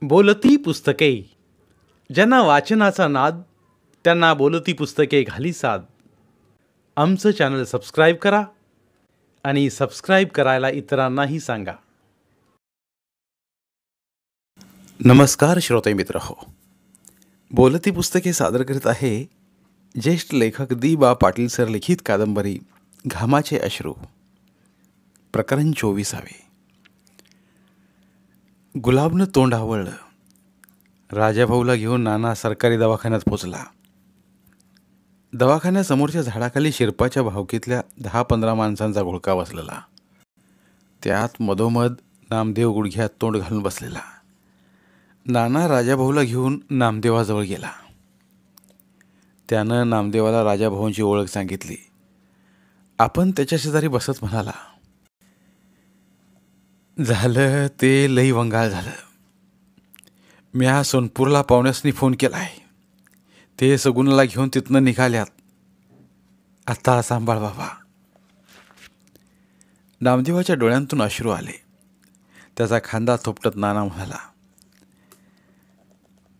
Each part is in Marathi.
बोलती पुस्तके. ज्यांना वाचनाचा नाद त्यांना बोलती पुस्तके घाली साद. आमचं चॅनल सबस्क्राईब करा आणि सबस्क्राईब करायला इतरांनाही सांगा. नमस्कार श्रोते मित्र हो, बोलती पुस्तके सादर करीत आहे ज्येष्ठ लेखक दी बा पाटील सर लिखित कादंबरी घामाचे अश्रू, प्रकरण 24. गुलाबनं तोंड आवळलं. राजाभाऊला घेऊन नाना सरकारी दवाखान्यात पोचला. दवाखान्यासमोरच्या झाडाखाली शिरपाच्या भावकीतल्या 10-15 माणसांचा घोळका बसलेला. त्यात मधोमध नामदेव गुडघ्यात तोंड घालून बसलेला. नाना राजाभाऊला घेऊन नामदेवाजवळ गेला. त्यानं नामदेवाला राजाभाऊंची ओळख सांगितली. आपण त्याच्या शेजारी बसत म्हणाला, झालं ते लई वंगाळ झालं. म्या सोनपूरला पाहुण्यासनी फोन केलाय. ते सगुणाला घेऊन तिथनं निघाल्यात. आता सांभाळ बाबा. नामदेवाच्या डोळ्यांतून अश्रू आले. त्याचा खांदा थोपटत नाना म्हणाला,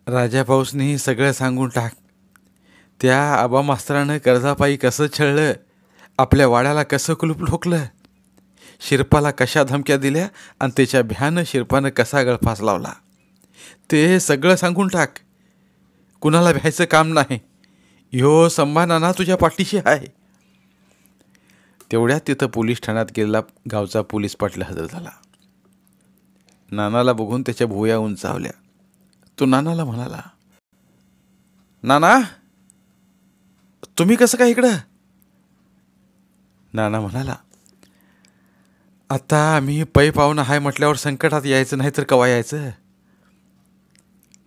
राजाभाऊसनी सगळं सांगून टाक. त्या आबा मास्तरानं कर्जापायी कसं छळलं, आपल्या वाड्याला कसं कुलूप ठोकलं, शिरपाला कशा धमक्या दिल्या आणि त्याच्या भ्यानं शिरपानं कसा गळफास लावला, ते सगळं सांगून टाक. कुणाला भ्यायचं काम नाही. ह्यो संभा नाना तुझ्या पाठीशी आहे. तेवढ्यात तिथं पोलीस ठाण्यात गेलेला गावचा पोलीस पाटील हजर झाला. नानाला बघून त्याच्या भुवया उंचावल्या. तो नानाला म्हणाला, नाना तुम्ही कसं काय इकडं? नाना म्हणाला, आता आम्ही पै पाहुणा हाय म्हटल्यावर संकटात यायचं नाही तर कवा यायचं.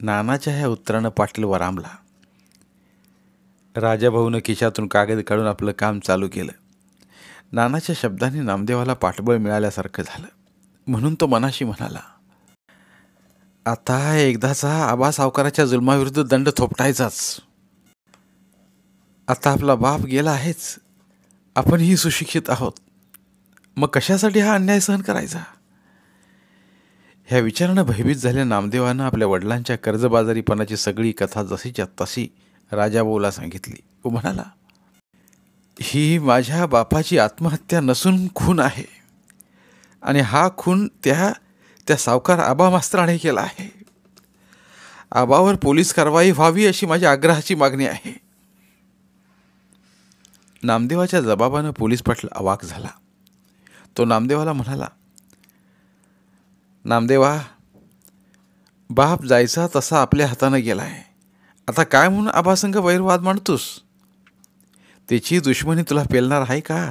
नानाच्या ह्या उत्तरानं पाटील वरामला. राजाभाऊनं खिशातून कागद काढून आपलं काम चालू केलं. नानाच्या शब्दांनी नामदेवाला पाठबळ मिळाल्यासारखं झालं. म्हणून तो मनाशी म्हणाला, आता एकदाचा आबा सावकाराच्या जुलमाविरुद्ध दंड थोपटायचाच. आता आपला बाप गेला आहेच, आपणही सुशिक्षित आहोत. मग कशासाठी हा अन्याय सहन करायचा? ह्या विचारानं भयभीत झालेल्या नामदेवानं आपल्या वडिलांच्या कर्जबाजारीपणाची सगळी कथा जशीच्या तशी राजाभाऊला सांगितली. तो म्हणाला, ही माझ्या बापाची आत्महत्या नसून खून आहे आणि हा खून त्या सावकार आबा मास्तराने केला आहे. आबावर पोलीस कारवाई व्हावी अशी माझ्या आग्रहाची मागणी आहे. नामदेवाच्या जबाबानं पोलीस पाटील अवाक झाला. तो नामदेवाला म्हणाला, नामदेवा, बाप जायचा तसा आपल्या हातानं गेलाय. आता काय म्हणून आबासंग वैरवाद मांडतोस? त्याची दुश्मनी तुला पेलणार आहे का?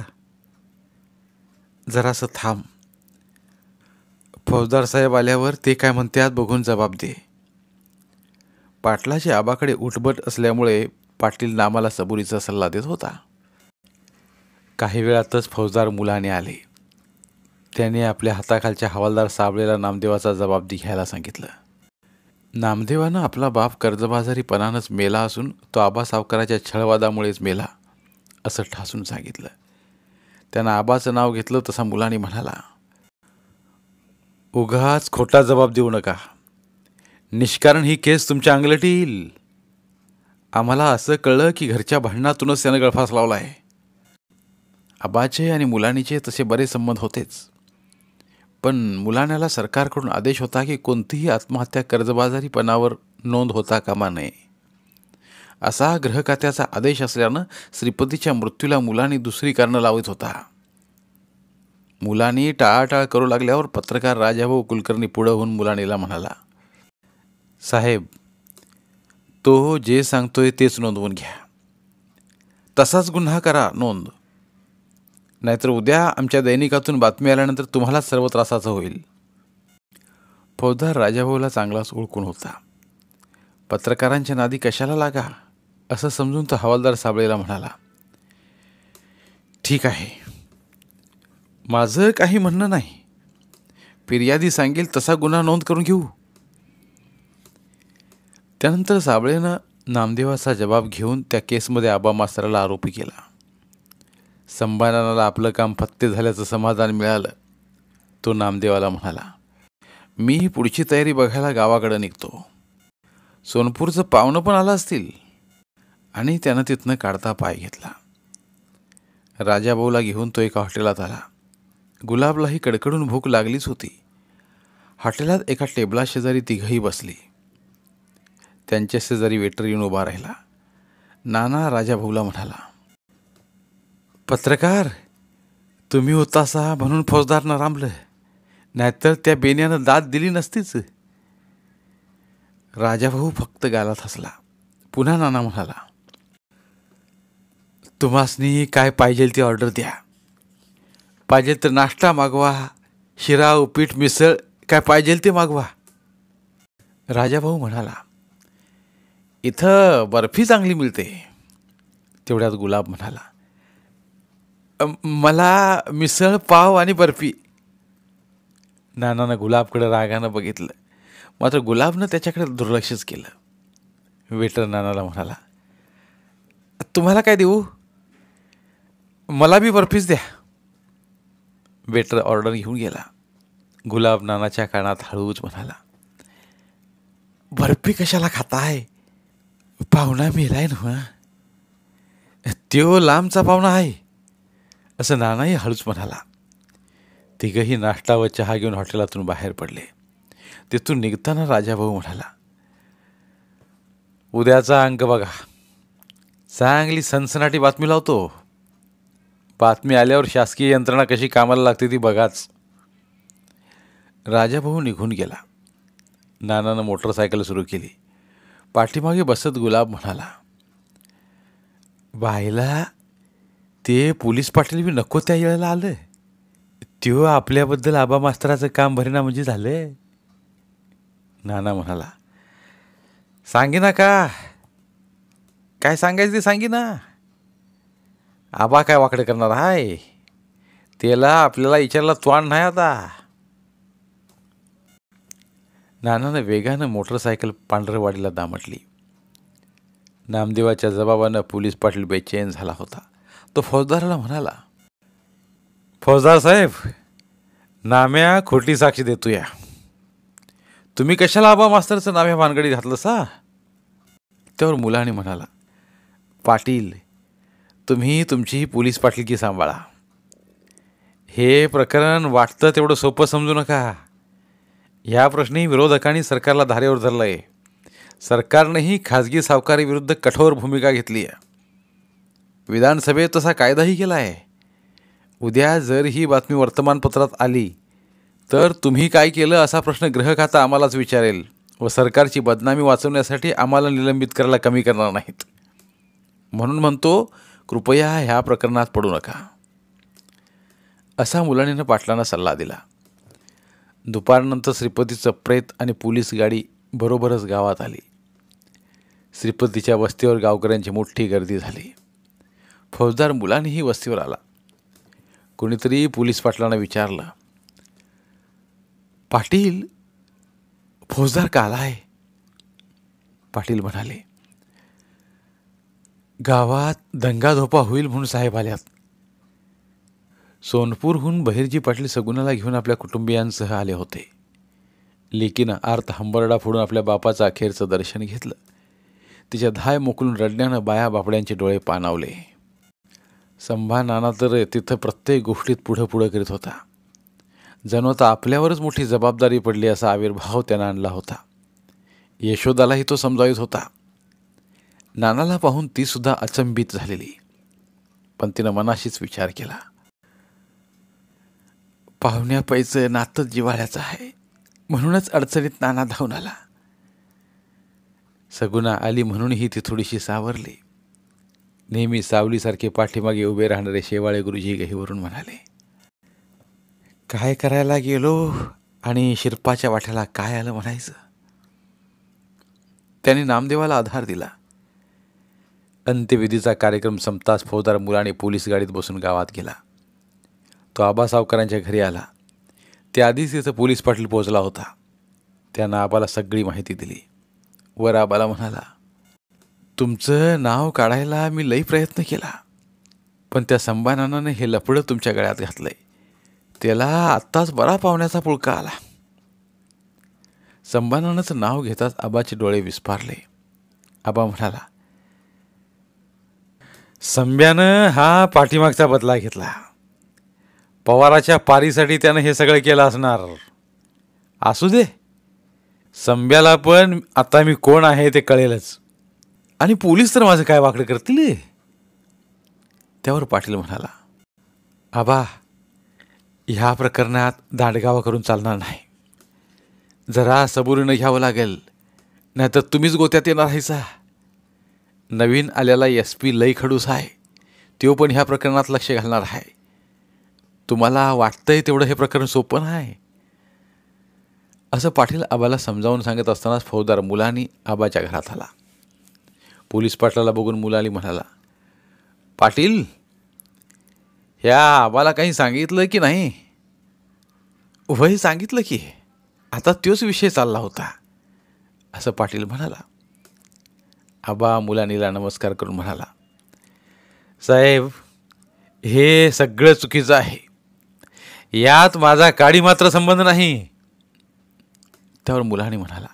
जरासं थांब. फौजदार साहेब आल्यावर ते काय म्हणतात बघून जबाब दे. पाटलाच्या आबाकडे उठबट असल्यामुळे पाटील नामाला सबुरीचा सल्ला देत होता. काही वेळातच फौजदार मुलाने आले. त्याने आपल्या हाताखालच्या हवालदार साबळेला नामदेवाचा जबाब घ्यायला सांगितलं. नामदेवानं आपला बाप कर्जबाजारीपणानंच मेला असून तो आबा सावकाराच्या छळवादामुळेच मेला असं ठासून सांगितलं. त्यानं आबाचं नाव घेतलं तसा मुलाने म्हणाला, उगाच खोटा जबाब देऊ नका. निष्कारण ही केस तुमच्या अंगलटी येईल. आम्हाला असं कळलं की घरच्या भांडणातूनच त्यानं गळफास लावला आहे. आबाचे आणि मुलानीचे तसे बरेच संबंध होतेच, पण मुलाण्याला सरकारकडून आदेश होता की कोणतीही आत्महत्या कर्जबाजारीपणावर नोंद होता कामा नये. असा गृहखात्याचा आदेश असल्यानं श्रीपतीच्या मृत्यूला मुलानी दुसरी कारणं लावत होता. मुलानी टाळाटाळ करू लागल्यावर पत्रकार राजाभाऊ कुलकर्णी पुढं होऊन मुलानीला म्हणाला, साहेब, तो जे सांगतोय तेच नोंदवून घ्या. तसाच गुन्हा करा नोंद, नाहीतर उद्या आमच्या दैनिकातून बातमी आल्यानंतर तुम्हालाच सर्व त्रासाचं होईल. फौजदार राजाभाऊला चांगलाच ओळखून होता. पत्रकारांच्या नादी कशाला लागा असं समजून तो हवालदार साबळेला म्हणाला, ठीक आहे, माझं काही म्हणणं नाही. फिर्यादी सांगेल तसा गुन्हा नोंद करून घेऊ. त्यानंतर साबळेनं नामदेवाचा जबाब घेऊन त्या केसमध्ये आबा मास्तराला आरोपी केला. संभानाला आपलं काम फत्ते झाल्याचं समाधान मिळालं. तो नामदेवाला म्हणाला, मी पुढची तयारी बघायला गावाकडे निघतो. सोनपूरचं पाहुणं पण आलं असतील. आणि त्यानं तिथनं काढता पाय घेतला. राजाभाऊला घेऊन तो एका हॉटेलात आला. गुलाबलाही कडकडून भूक लागलीच होती. हॉटेलात एका टेबलाशेजारी तिघही बसली. त्यांच्या शेजारी वेटर येऊन उभा राहिला. नाना राजाभाऊला म्हणाला, पत्रकार, तुम्ही होतासा म्हणून फौजदारनं रामलं, नाहीतर त्या बेण्यानं दाद दिली नसतीच. राजाभाऊ फक्त गालात हसला. पुन्हा नाना म्हणाला, तुम्हासनी काय पाहिजे ती ऑर्डर द्या. पाहिजे तर नाश्ता मागवा, शिरा, उपीट, मिसळ, काय पाहिजे ते मागवा. राजाभाऊ म्हणाला, इथं बर्फी चांगली मिळते. तेवढ्यात गुलाब म्हणाला, मला मिसळ, पाव आणि बर्फी. नानानं गुलाबकडे रागानं बघितलं, मात्र गुलाबनं त्याच्याकडे दुर्लक्षच केलं. वेटर नानाला म्हणाला, तुम्हाला काय देऊ? मला बी बर्फीच द्या. वेटर ऑर्डर घेऊन गेला. गुलाब नानाच्या कानात हळूच म्हणाला, बर्फी कशाला खाताय? पाहुणा मेलाय ना, त्यो लांबचा पाहुणा आहे, असं नानाही हळूच म्हणाला. तिघही नाश्ता व चहा घेऊन हॉटेलातून बाहेर पडले. तिथून निघताना राजाभाऊ म्हणाला, उद्याचा अंक बघा, चांगली सनसनाटी बातमी लावतो. बातमी आल्यावर शासकीय यंत्रणा कशी कामाला लागते ती बघाच. राजाभाऊ निघून गेला. नानानं मोटरसायकल सुरू केली. पाठीमागे बसत गुलाब म्हणाला, बायला ते पोलीस पाटील बी नको त्या वेळेला आलं. त्यो आपल्याबद्दल आबा मास्तराचं काम भरेना म्हणजे झालं. नाना म्हणाला, सांगे ना का, काय सांगायचं ते सांगे ना. आबा काय वाकडे करणार आहे, त्याला आपल्याला विचारला त्वाण नाही आता. नानानं वेगानं मोटरसायकल पांढरवाडीला दामटली. नामदेवाच्या जबाबानं पोलीस पाटील बेचैन झाला होता. तो फौजदाराला म्हणाला, फौजदार साहेब, नाम्या खोटी साक्षी देतो या. तुम्ही कशाला आबा मास्तरचं नाम्या भानगडीत घातलं सा? त्यावर मुलाने म्हणाला, पाटील, तुम्ही तुमची पोलीस पाटीलकी सांभाळा. हे प्रकरण वाटतं तेवढं सोपं समजू नका. ह्या प्रश्नी विरोधकांनी सरकारला धारेवर धरलं आहे. सरकारनेही खाजगी सावकारीविरुद्ध कठोर भूमिका घेतली आहे. विधानसभेत तसा कायदाही केला आहे. उद्या जर ही बातमी वर्तमानपत्रात आली तर तुम्ही काय केलं असा प्रश्न गृह खाता आम्हालाच विचारेल व सरकारची बदनामी वाचवण्यासाठी आम्हाला निलंबित करायला कमी करणार नाहीत. म्हणून म्हणतो, कृपया ह्या प्रकरणात पडू नका, असा मुलानीनं पाटलांना सल्ला दिला. दुपारनंतर श्रीपतीचं प्रेत आणि पोलीस गाडी बरोबरच गावात आली. श्रीपतीच्या वस्तीवर गावकऱ्यांची मोठी गर्दी झाली. फौजदार मुलानीही वस्तीवर आला. कोणीतरी पोलीस पाटलांना विचारलं, पाटील, फौजदार का आलाय? पाटील म्हणाले, गावात दंगाधोपा होईल म्हणून साहेब आल्यात. सोनपूरहून बहिर्जी पाटील सगुनाला घेऊन आपल्या कुटुंबियांसह आले होते. लेकीनं आर्त हंबरडा फोडून आपल्या बापाचं अखेरचं दर्शन घेतलं. तिच्या धाय मोकलून रडण्यानं बाया बापड्यांचे डोळे पाणावले. संभा नाना तर तिथं प्रत्येक गोष्टीत पुढं पुढं करीत होता. जणू आता आपल्यावरच मोठी जबाबदारी पडली असा आविर्भाव त्यानं आणला होता. यशोदालाही तो समजावीत होता. नानाला पाहून ती सुद्धा अचंबित झालेली, पण तिनं मनाशीच विचार केला, पाहुण्या पैचं नातं जिव्हाळ्याचं आहे, म्हणूनच अडचणीत नाना धावून आला. सगुना आली म्हणूनही ती थोडीशी सावरली. नेहमी सावलीसारखे पाठीमागे उभे राहणारे शेवाळे गुरुजी गहीवरून म्हणाले, काय करायला गेलो आणि शिरपाच्या वाट्याला काय आलं म्हणायचं. त्यांनी नामदेवाला आधार दिला. अंत्यविधीचा कार्यक्रम संपताच फौजदार मुलाने पोलीस गाडीत बसून गावात गेला. तो आबा सावकारांच्या घरी आला. त्याआधीच तिथं पोलीस पाटील पोहोचला होता. त्यानं आबाला सगळी माहिती दिली. वर आबाला म्हणाला, तुमचं नाव काढायला मी लई प्रयत्न केला, पण त्या संभानानं हे लफडं तुमच्या गळ्यात घातलंय. त्याला आत्ताच बरा पाहुण्याचा पुळका आला. संभानाचं नाव घेताच आबाचे डोळे विस्फारले. आबा म्हणाला, संभ्यानं हा पाठीमागचा बदला घेतला. पवाराच्या पारीसाठी त्यानं हे सगळं केलं असणार. असू दे, संभ्याला पण आता मी कोण आहे ते कळेलच, आणि पोलीस तर माझं काय वाकडं करतील. त्यावर पाटील म्हणाला, आबा, ह्या प्रकरणात दांडगावा करून चालणार नाही. जरा सबुरीनं घ्यावं लागेल, नाहीतर तुम्हीच गोत्यात येणार आहेसा. नवीन आलेला SP लई खडूस आहे. तो पण ह्या प्रकरणात लक्ष घालणार आहे. तुम्हाला वाटतंय तेवढं हे प्रकरण सोपं आहे. असं पाटील आबाला समजावून सांगत असतानाच फौजदार मुलानी आबाच्या घरात आला. पोलीस पाटलाला बघून मुलानी म्हणाला, पाटील, ह्या आबाला काही सांगितलं की नाही? वय सांगितलं की, आता तोच विषय चालला होता, असं पाटील म्हणाला. आबा मुलानीला नमस्कार करून म्हणाला, साहेब, हे सगळं चुकीचं आहे. यात माझा काडी मात्र संबंध नाही. त्यावर मुलानी म्हणाला,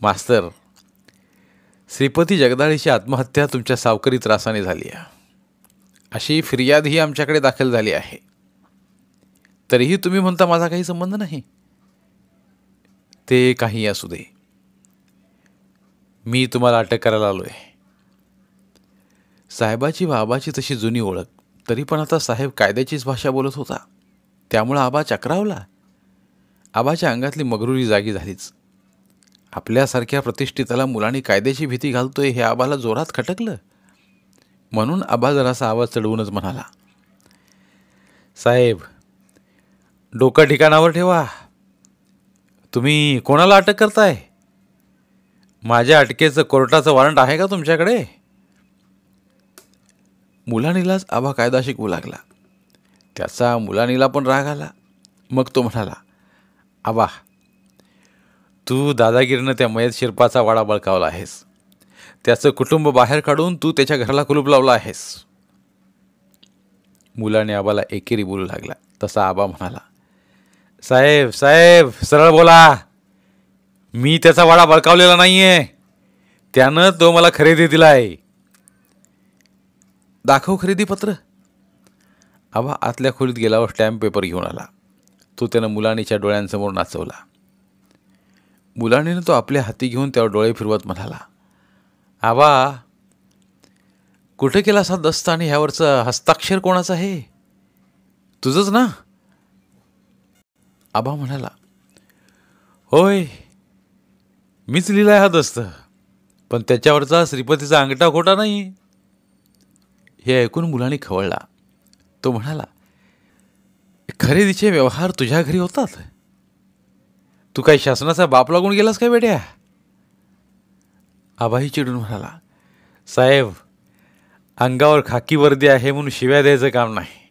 मास्तर, श्रीपती जगदाळेची आत्महत्या तुमच्या सावकारी त्रासाने झाली आहे, अशी फिर्यादही आमच्याकडे दाखल झाली आहे. तरीही तुम्ही म्हणता माझा काही संबंध नाही. ते काही असू दे, मी तुम्हाला अटक करायला आलो आहे. साहेबाची व आबाची तशी जुनी ओळख, तरी पण आता साहेब कायद्याचीच भाषा बोलत होता. त्यामुळं आबा चक्रावला. आबाच्या अंगातली मगरुरी जागी झालीच. आपल्यासारख्या प्रतिष्ठिताला मुलांनी कायद्याची भीती घालतोय हे आबाला जोरात खटकलं. म्हणून आबा जरासा आवाज चढवूनच म्हणाला, साहेब, डोकं ठिकाणावर ठेवा. तुम्ही कोणाला अटक करताय? माझ्या अटकेचं कोर्टाचं वॉरंट आहे का तुमच्याकडे? मुलानीलाच आबा कायदा शिकवू लागला. त्याचा मुलानीला पण राग आला. मग तो म्हणाला, आबा, तू दादागिरीनं त्या मयत शिरपाचा वाडा बळकावला आहेस. त्याचं कुटुंब बाहेर काढून तू त्याच्या घराला कुलूप लावला आहेस. मुलाने आबाला एकेरी बोलू लागला. तसा आबा म्हणाला, साहेब, साहेब, सरळ बोला. मी त्याचा वाडा बळकावलेला नाहीये. त्यानं तो मला खरेदी दिला आहे. दाखव खरेदी पत्र. आबा आतल्या खोलीत गेल्यावर स्टॅम्प पेपर घेऊन आला. तो त्यानं मुलानीच्या डोळ्यांसमोर नाचवला. मुलानीनं तो आपल्या हाती घेऊन त्यावर डोळे फिरवत म्हणाला, आबा, कुठे केला असा दस्त आणि ह्यावरचं हस्ताक्षर कोणाचं आहे? तुझंच ना? आबा म्हणाला, होय, मीच लिहिलाय हा दस्त, पण त्याच्यावरचा श्रीपतीचा अंगठा खोटा नाही. हे ऐकून मुलांनी खवळला. तो म्हणाला, खरेदीचे व्यवहार तुझ्या घरी होतात? तू काही शासनाचा बाप लागून गेलास काय बेट्या? आबाही चिडून म्हणाला, साहेब, अंगावर खाकी वर्दी आहे म्हणून शिव्या द्यायचं काम नाही.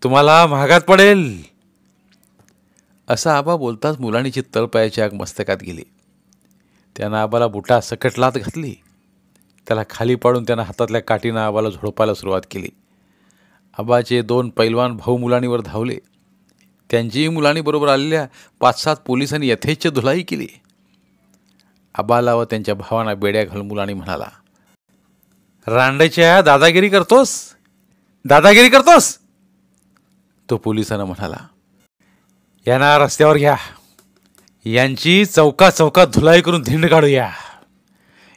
तुम्हाला महागात पडेल. असं आबा बोलताच मुलानीची तळपायाची आग मस्तकात गेली. त्यानं आबाला बुटा सकट लात घातली. त्याला खाली पाडून त्यानं हातातल्या काठीनं आबाला झोडपायला सुरुवात केली. आबाचे 2 पैलवान भाऊ मुलानीवर धावले. त्यांचीही मुलानीबरोबर आलेल्या 5-7 पोलिसांनी यथेच्छ धुलाई केली. आबाला व त्यांच्या भावांना बेड्या घालून मुलानी म्हणाला, रांडेच्या दादागिरी करतोस? दादागिरी करतोस? तो पोलिसांना म्हणाला, यांना रस्त्यावर घ्या. यांची चौका चौकात धुलाई करून धिंड काढूया.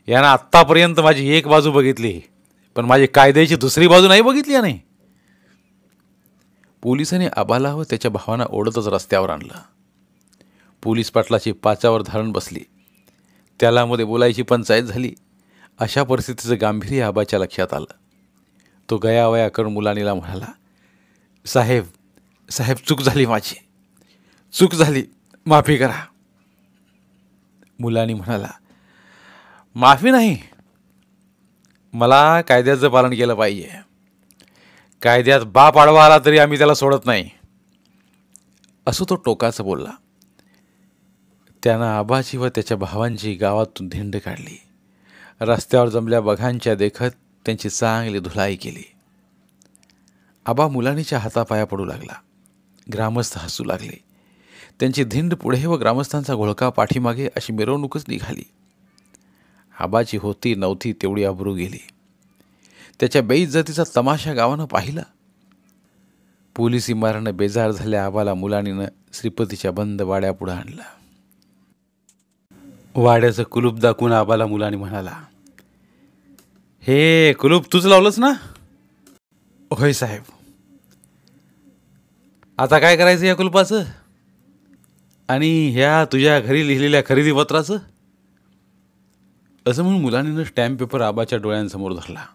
यांना आत्तापर्यंत माझी एक बाजू बघितली, पण माझी कायद्याची दुसरी बाजू नाही बघितली याने. पोलिसांनी आबाला व त्याच्या भावांना ओढतच रस्त्यावर आणलं. पोलीस पाटलाची पाचावर धारण बसली. त्याला मध्ये बोलायची पंचायत झाली. अशा परिस्थितीचं गांभीर्य आबाच्या लक्षात आलं. तो गयावया करून मुलानीला म्हणाला, साहेब, साहेब, चूक झाली, माझी चूक झाली, माफी करा. मुलानी म्हणाला, माफी नाही, मला कायद्याचं पालन केलं पाहिजे. कायद्यात बाप आडवा आला तरी आम्ही त्याला सोडत नाही. असं तो टोकाचं बोलला. त्यानं आबाची व त्याच्या भावांची गावातून धिंड काढली. रस्त्यावर जमल्या बघांच्या देखत त्यांची चांगली धुलाई केली. आबा मुलानीच्या हातापाया पडू लागला. ग्रामस्थ हसू लागले. त्यांची धिंड पुढे व ग्रामस्थांचा घोळका पाठीमागे अशी मिरवणूकच निघाली. आबाची होती नव्हती तेवढी अब्रू गेली. त्याच्या बेइज्जतीचा तमाशा गावानं पाहिला. पोलीस इमारानं बेजार झाल्या आबाला मुलानीनं श्रीपतीच्या बंद वाड्यापुढं आणलं. वाड्याचं कुलूप दाखवून आबाला मुलानी म्हणाला, हे कुलूप तूच लावलंस ना? होय साहेब. आता काय करायचं या कुलपाचं आणि ह्या तुझ्या घरी लिहिलेल्या खरेदी पत्राचं? असं म्हणून मुलानीनं स्टॅम्प पेपर आबाच्या डोळ्यांसमोर धरला.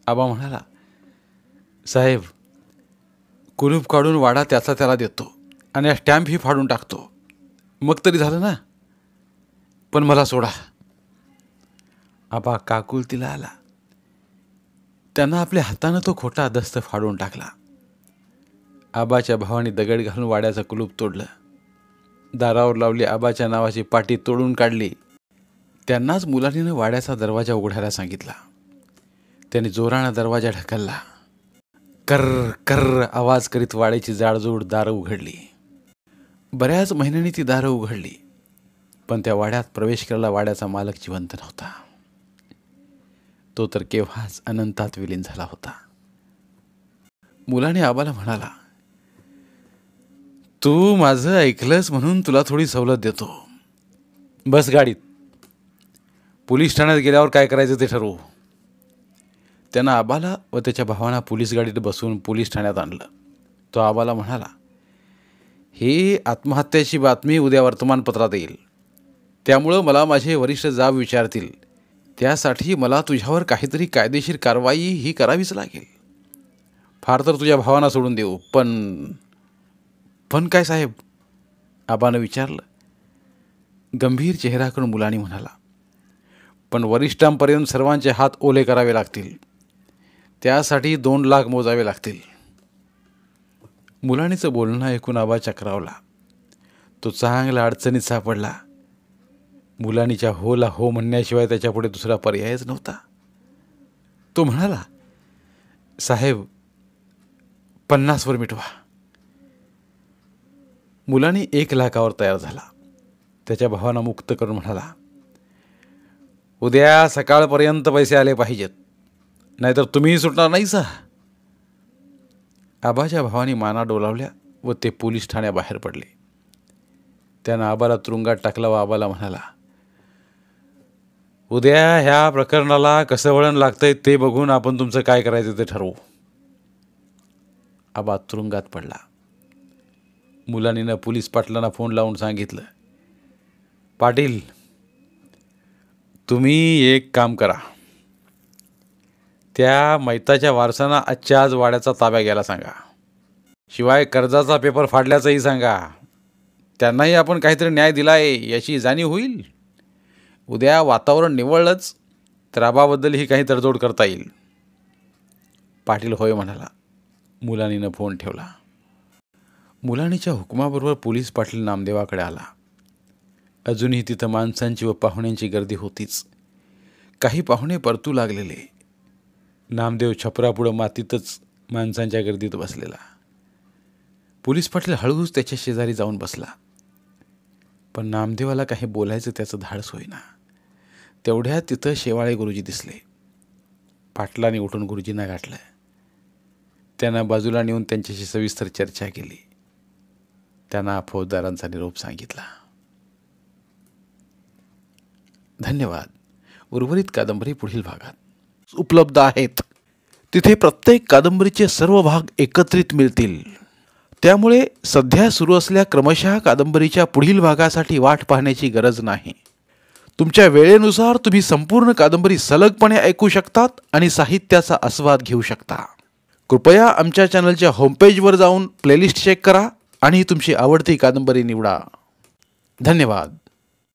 आबा म्हणाला, साहेब, कुलूप काढून वाडा त्याचा त्याला देतो आणि या स्टॅम्पही फाडून टाकतो, मग तरी झालं ना. पण मला सोडा. आबा काकुलतीला आला. त्यांना आपल्या हातानं तो खोटा दस्त फाडून टाकला. आबाच्या भावाने दगड घालून वाड्याचं कुलूप तोडलं. दारावर लावली आबाच्या नावाची पाटी तोडून काढली. त्यांनाच मुलानीनं वाड्याचा दरवाजा उघडायला सांगितला. त्याने जोरानं दरवाजा ढकलला. कर्र कर्र आवाज करीत वाड्याची जाडजूड दारं उघडली. बऱ्याच महिन्यांनी ती दारं उघडली, पण त्या वाड्यात प्रवेश करायला वाड्याचा मालक जिवंत नव्हता. तो तर केव्हाच अनंतात विलीन झाला होता. मुलाने आबाला म्हणाला, तू माझं ऐकलंस म्हणून तुला थोडी सवलत देतो. बस गाडीत. पोलीस ठाण्यात गेल्यावर काय करायचं ते ठरवू. त्यानं आबाला व त्याच्या भावांना पोलीस गाडीत बसवून पोलीस ठाण्यात आणलं. तो आबाला म्हणाला, ही आत्महत्याची बातमी उद्या वर्तमानपत्रात येईल. त्यामुळं मला माझे वरिष्ठ जाब विचारतील. त्यासाठी मला तुझ्यावर काहीतरी कायदेशीर कारवाई ही करावीच लागेल. फार तर तुझ्या भावांना सोडून देऊ, पण काय साहेब? आबानं विचारलं. गंभीर चेहरा करून मुलानी म्हणाला, पण वरिष्ठांपर्यंत सर्वांचे हात ओले करावे लागतील. त्यासाठी 2 लाख मोजावे लागतील. मुलानीचं बोलणं ऐकून आबा चक्रावला. तो चांगला अडचणीत सापडला. मुलानीच्या होला हो म्हणण्याशिवाय त्याच्यापुढे दुसरा पर्यायच नव्हता. तो म्हणाला, साहेब, 50 वर मिटवा. मुलानी 1 लाखावर तयार झाला. त्याच्या भावांना मुक्त करून म्हणाला, उद्या सकाळपर्यंत पैसे आले पाहिजेत, नाहीतर तुम्हीही सुटणार नाही सा. आबाच्या भावानी माना डोलावल्या व ते पोलीस ठाण्याबाहेर पडले. त्यानं आबाला तुरुंगात टाकला व आबाला म्हणाला, उद्या ह्या प्रकरणाला कसं वळण लागतंय ते बघून आपण तुमचं काय करायचं ते ठरवू. आबा तुरुंगात पडला. मुलानीनं पोलीस पाटलांना फोन लावून सांगितलं, पाटील, तुम्ही एक काम करा. त्या मैताच्या वारसांना आजच्या आज वाड्याचा ताब्या घ्यायला सांगा. शिवाय कर्जाचा पेपर फाडल्याचंही सांगा. त्यांनाही आपण काहीतरी न्याय दिलाय याची जाणीव होईल. उद्या वातावरण निवळलंच तर आबाबद्दलही काही तडजोड करता येईल. पाटील होय म्हणाला. मुलानीनं फोन ठेवला. मुलानीच्या हुकमाबरोबर पोलीस पाटील नामदेवाकडे आला. अजूनही तिथं माणसांची व पाहुण्यांची गर्दी होतीच. काही पाहुणे परतू लागलेले. नामदेव छपरापुढं मातीतच माणसांच्या गर्दीत बसलेला. पोलीस पाटील हळूच त्याच्या शेजारी जाऊन बसला. पण नामदेवाला काही बोलायचं त्याचं धाडस होईना. तेवढ्यात तिथं शेवाळे गुरुजी दिसले. पाटलाने उठून गुरुजींना गाठलं. त्यांना बाजूला नेऊन त्यांच्याशी सविस्तर चर्चा केली. त्यांना फौजदारांचा निरोप सांगितला. धन्यवाद. उर्वरित कादंबरी पुढील भागात उपलब्ध आहेत. तिथे प्रत्येक कादंबरीचे सर्व भाग एकत्रित मिळतील. त्यामुळे सध्या सुरू असलेल्या क्रमशः कादंबरीच्या पुढील भागासाठी वाट पाहण्याची गरज नाही. तुमच्या वेळेनुसार तुम्ही संपूर्ण कादंबरी सलगपणे ऐकू शकतात आणि साहित्याचा आस्वाद घेऊ शकता. कृपया आमच्या चॅनलच्या होमपेजवर जाऊन प्लेलिस्ट चेक करा आणि तुमची आवडती कादंबरी निवडा. धन्यवाद.